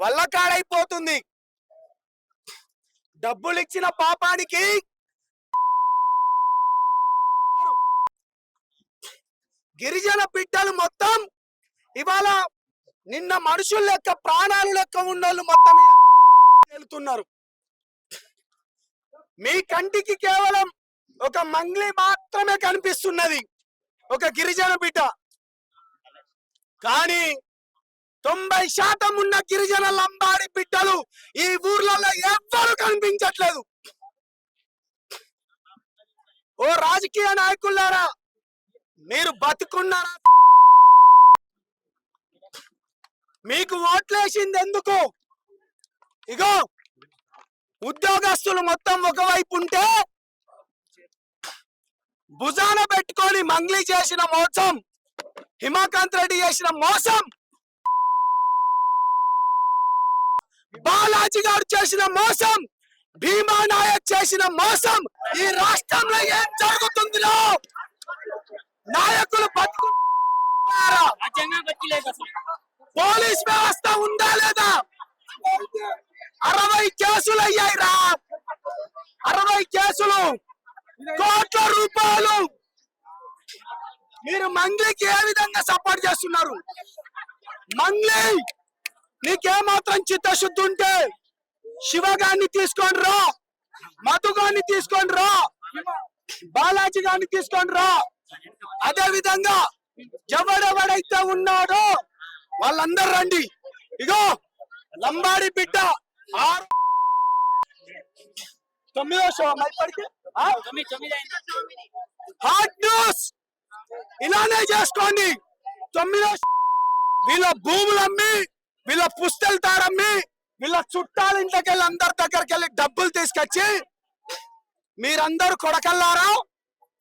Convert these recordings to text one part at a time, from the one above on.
వల్ల కాడైపోతుంది. డబ్బులు ఇచ్చిన పాపానికి గిరిజన బిడ్డలు మొత్తం ఇవాళ నిన్న మనుషుల లెక్క ప్రాణాలు లెక్క ఉన్నోళ్ళు మొత్తం వెళ్తున్నారు. మీ కంటికి కేవలం ఒక మంగ్లీ మాత్రమే కనిపిస్తున్నది, ఒక గిరిజన బిడ్డ. కానీ 90% ఉన్న గిరిజన లంబాడి బిడ్డలు ఈ ఊర్లలో ఎవ్వరు కనిపించట్లేదు. ఓ రాజకీయ నాయకులారా, మీరు బతుకున్నారా? మీకు ఓట్లేసింది ఎందుకు? ఇగో ఉద్యోగస్తులు మొత్తం ఒకవైపు ఉంటే భుజాన పెట్టుకొని మంగ్లీ చేసిన మోసం, హిమాకాంత్ రెడ్డి చేసిన మోసం, బాలాజీ గారు చేసిన మోసం, భీమా నాయక్ చేసిన మోసం, ఈ రాష్ట్రంలో ఏం జరుగుతుందో నాయకులు బతుకున్నారా? పోలీస్ వ్యవస్థ ఉందా లేదా? 60 కేసులు అయ్యాయి రా, 60 కేసులు, కోట్ల రూపాయలు. మీరు మంగ్లీకి ఏ విధంగా సపోర్ట్ చేస్తున్నారు? మంగ్లీ నీకేమాత్రం చిత్తశుద్ధి ఉంటే శివగాన్ని తీసుకొని రా, మధుగాన్ని తీసుకొని రా, బాలాజీ గారిని తీసుకొని రా. అదే విధంగా ఎవడెవడైతే ఉన్నాడో వాళ్ళందరూ రండి. ఇగో లంబాడి బిడ్డ 9వ షో హాట్ న్యూస్ ఇలానే చేసుకోండి. 9వ వీళ్ళ భూములు అమ్మి, వీళ్ళ పుస్తలు తారమ్మి, వీళ్ళ చుట్టాల ఇంట్లోకి వెళ్ళి అందరి దగ్గరికి వెళ్ళి డబ్బులు తీసుకొచ్చి మీరందరూ కొడకల్లారా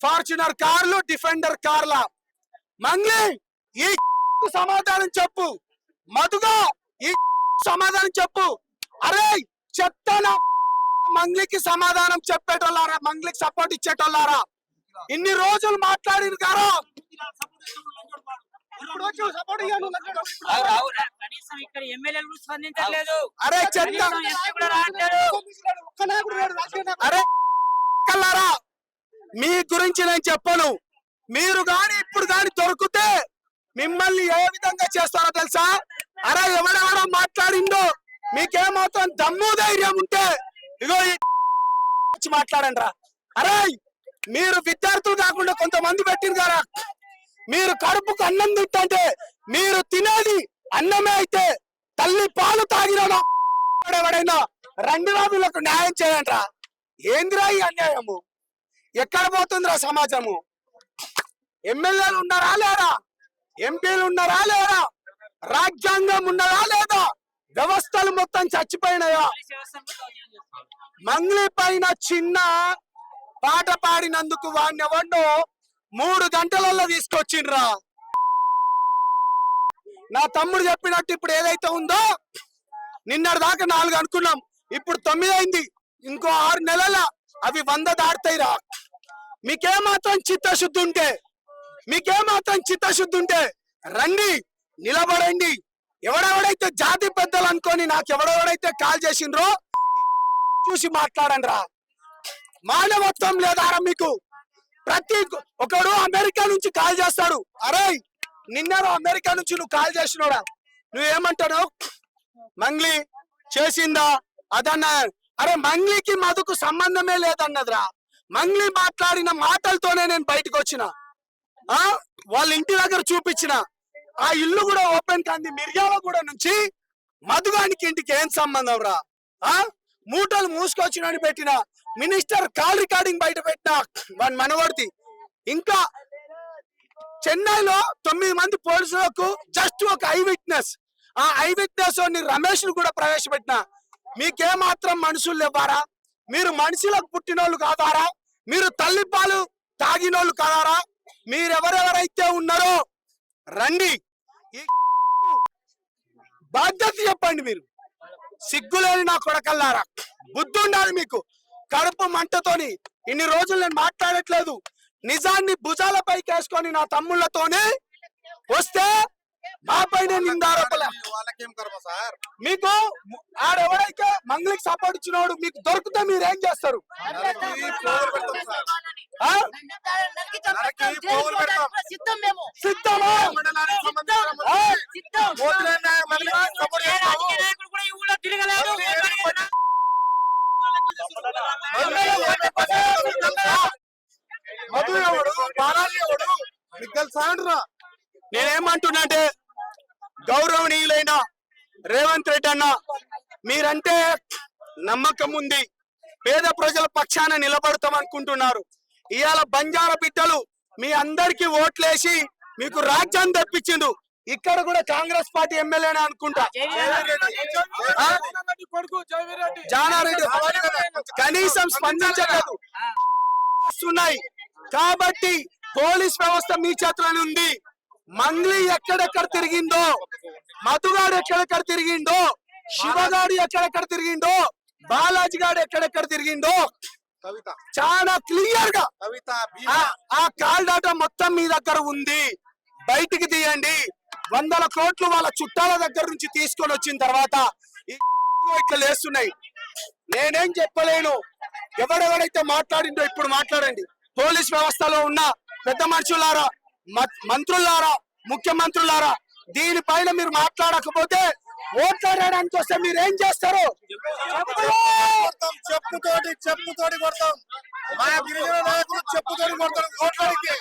ఫార్చునర్ కార్లు, డిఫెండర్ కార్ల. మంగ్లీ ఈ సమాధానం చెప్పు, మధుగా ఈ సమాధానం చెప్పు. అరే చెప్తానా? మంగ్లీకి సమాధానం చెప్పేటోళ్ళారా? మంగ్లీకి సపోర్ట్ ఇచ్చేటోళ్ళారా? ఇన్ని రోజులు మాట్లాడిన గారా అరే చెప్తా. అరే కల్లారా, మీ గురించి నేను చెప్పను. మీరు గాని ఇప్పుడు గాని దొరికితే మిమ్మల్ని ఏ విధంగా చేస్తారో తెలుసా? అరే ఎవరెవరో మాట్లాడిందో మీకేమాత్రం దమ్ము ధైర్యం ఉంటే ఇగో మాట్లాడండి రా. అరే మీరు విద్యార్థులు కాకుండా కొంతమంది పెట్టింది కదా, మీరు కడుపుకు అన్నం తింటే మీరు తినేది అన్నమే అయితే తల్లి పాలు తాగినా ఎవడైనా రెండు రాజులకు న్యాయం చేయండి రా. ఏందిరా ఈ అన్యాయము? ఎక్కడ పోతుందిరా సమాజము? ఎమ్మెల్యేలు ఉన్నారా లేరా? ఎంపీలు ఉన్నారా లేరా? రాజ్యాంగం ఉన్నదా లేదా? వ్యవస్థలు మొత్తం చచ్చిపోయినాయా? మంగ్లీ పైన చిన్న పాట పాడినందుకు వాడిని ఎవడో 3 గంటలలో తీసుకొచ్చిండ్రా. నా తమ్ముడు చెప్పినట్టు ఇప్పుడు ఏదైతే ఉందో నిన్నటి దాకా 4 అనుకున్నాం, ఇప్పుడు 9 అయింది. ఇంకో 6 నెలల అవి 100 దాటుతాయిరా. మీకేమాత్రం చిత్తశుద్ధి ఉంటే, మీకేమాత్రం చిత్తశుద్ధి ఉంటే రండి, నిలబడండి. ఎవడెవడైతే జాతి పెద్దలు అనుకొని నాకు ఎవడెవడైతే కాల్ చేసిండ్రో చూసి మాట్లాడండి రా. మానవత్వం లేదారా మీకు? ప్రతి ఒకడు అమెరికా నుంచి కాల్ చేస్తాడు. అరే నిన్న అమెరికా నుంచి నువ్వు కాల్ చేసినోడా? నువ్వేమంటాడు? మంగ్లీ చేసిందా అదన్నా? అరే మంగ్లీకి మధుకు సంబంధమే లేదన్నదిరా. మంగ్లీ మాట్లాడిన మాటలతోనే నేను బయటకు వచ్చిన, వాళ్ళ ఇంటి దగ్గర చూపించిన. ఆ ఇల్లు కూడా ఓపెన్ కాంది. మిర్యాలగూడ నుంచి మధుగానికి ఇంటికి ఏం సంబంధం రా? మూటలు మూసుకొచ్చినని పెట్టిన మినిస్టర్ కాల్ రికార్డింగ్ బయట పెట్టిన వాడి మనవడిది. ఇంకా చెన్నైలో 9 మంది పోలీసులకు జస్ట్ ఒక ఐ విట్నెస్, ఆ ఐ విట్నెస్ రమేష్ ను కూడా ప్రవేశపెట్టిన. మీకేమాత్రం మనుషులు లేవారా? మీరు మనుషులకు పుట్టినోళ్ళు కాదారా? మీరు తల్లి పాలు తాగినోళ్ళు కాదారా? మీరెవరెవరైతే ఉన్నారో రండి, బాధ్యత చెప్పండి. మీరు సిగ్గులేని నా కొడకల్లారా, బుద్ధి ఉండాలి మీకు. కడుపు మంటతోని ఇన్ని రోజులు నేను మాట్లాడట్లేదు. నిజాన్ని భుజాలపైకి వేసుకొని నా తమ్ముళ్ళతోనే వస్తే మా పైన నిందారోపణ. వాళ్ళకేం కర్మ సార్? మీకు ఆడెవడైతే మంగళికి సపోర్ట్ ఇచ్చినోడు మీకు దొరికితే మీరు ఏం చేస్తారు? నరికి పోగులు పెడతాం సార్. ఆ? నరికి పోగులు పెడతాం. సిద్ధమా? మండలానికి సంబంధించిన ఆ? మోతులైన మంగళవారం సపోర్ట్ చేస్తాము. మధు ఎవడు, బాలాజీ ఎవడు, మీకు తెలుసా అంటున్నా? నేనేమంటున్నా అంటే గౌరవనీయులైన రేవంత్ రెడ్డి అన్న, మీరంటే నమ్మకం ఉంది, పేద ప్రజల పక్షాన నిలబడతాం అనుకుంటున్నారు. ఇవాళ బంజారా బిడ్డలు మీ అందరికి ఓట్లేసి మీకు రాజ్యాన్ని తెప్పించిండు. ఇక్కడ కూడా కాంగ్రెస్ పార్టీ ఎమ్మెల్యేనే అనుకుంటా, ఆ? జానారెడ్డి కనీసం స్పందించలేదు. ఉన్నాయి కాబట్టి పోలీస్ వ్యవస్థ మీ చేతిలోనే ఉంది. మంగ్లీ ఎక్కడెక్కడ తిరిగిందో, మధుగాడు ఎక్కడెక్కడ తిరిగిందో, శివగాడు ఎక్కడెక్కడ తిరిగిందో, బాలాజీ గాడు ఎక్కడెక్కడ తిరిగిందో కవిత చాలా క్లియర్ గా కవిత ఆ కాల్ డాటా మొత్తం మీ దగ్గర ఉంది. బయటికి తీయండి. 100 కోట్లు వాళ్ళ చుట్టాల దగ్గర నుంచి తీసుకొని వచ్చిన తర్వాత ఇట్లా లేస్తున్నాయి. నేనేం చెప్పలేను. ఎవరెవరైతే మాట్లాడిందో ఇప్పుడు మాట్లాడండి. పోలీస్ వ్యవస్థలో ఉన్న పెద్ద మనుషులారా, మంత్రులారా, ముఖ్యమంత్రులారా, దీనిపైన మీరు మాట్లాడకపోతే ఓట్లాడడానికి వస్తే మీరు ఏం చేస్తారు? చెప్పుతోటి కొడతాం. మా గిరిజన నాయకులు చెప్పుతోటి కొడతారు ఓట్లకి.